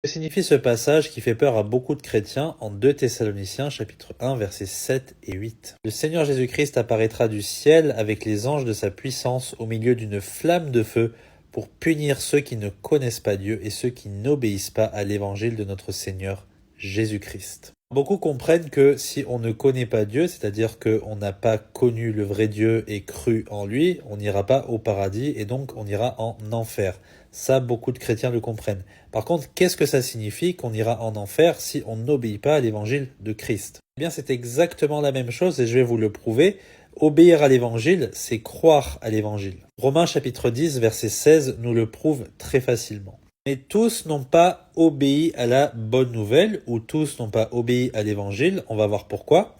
Que signifie ce passage qui fait peur à beaucoup de chrétiens en 2 Thessaloniciens chapitre 1 versets 7 et 8? Le Seigneur Jésus-Christ apparaîtra du ciel avec les anges de sa puissance au milieu d'une flamme de feu pour punir ceux qui ne connaissent pas Dieu et ceux qui n'obéissent pas à l'évangile de notre Seigneur Jésus-Christ. Beaucoup comprennent que si on ne connaît pas Dieu, c'est-à-dire qu'on n'a pas connu le vrai Dieu et cru en lui, on n'ira pas au paradis et donc on ira en enfer. Ça, beaucoup de chrétiens le comprennent. Par contre, qu'est-ce que ça signifie qu'on ira en enfer si on n'obéit pas à l'évangile de Christ? Eh bien, c'est exactement la même chose et je vais vous le prouver. Obéir à l'évangile, c'est croire à l'évangile. Romains chapitre 10, verset 16 nous le prouve très facilement. Mais tous n'ont pas obéi à la bonne nouvelle, ou tous n'ont pas obéi à l'évangile, on va voir pourquoi.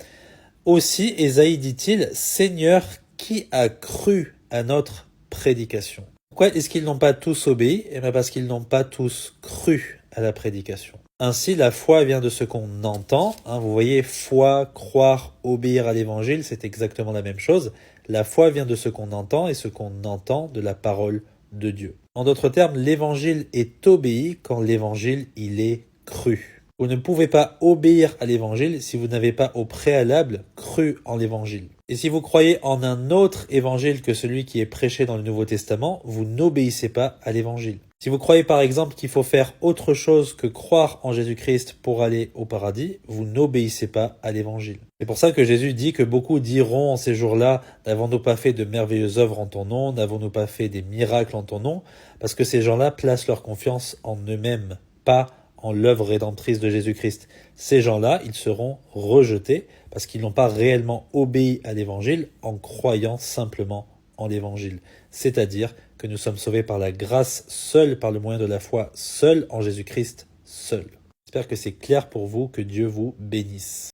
Aussi, Ésaïe dit-il, Seigneur, qui a cru à notre prédication? Pourquoi est-ce qu'ils n'ont pas tous obéi? Eh bien parce qu'ils n'ont pas tous cru à la prédication. Ainsi, la foi vient de ce qu'on entend. Vous voyez, foi, croire, obéir à l'évangile, c'est exactement la même chose. La foi vient de ce qu'on entend et ce qu'on entend de la parole de Dieu. En d'autres termes, l'évangile est obéi quand l'évangile, il est cru. Vous ne pouvez pas obéir à l'évangile si vous n'avez pas au préalable cru en l'évangile. Et si vous croyez en un autre évangile que celui qui est prêché dans le Nouveau Testament, vous n'obéissez pas à l'évangile. Si vous croyez par exemple qu'il faut faire autre chose que croire en Jésus-Christ pour aller au paradis, vous n'obéissez pas à l'évangile. C'est pour ça que Jésus dit que beaucoup diront en ces jours-là, n'avons-nous pas fait de merveilleuses œuvres en ton nom, n'avons-nous pas fait des miracles en ton nom, parce que ces gens-là placent leur confiance en eux-mêmes, pas en l'œuvre rédemptrice de Jésus-Christ. Ces gens-là, ils seront rejetés parce qu'ils n'ont pas réellement obéi à l'évangile en croyant simplement en l'évangile. C'est-à-dire que nous sommes sauvés par la grâce seule, par le moyen de la foi seule, en Jésus-Christ seul. J'espère que c'est clair pour vous, que Dieu vous bénisse.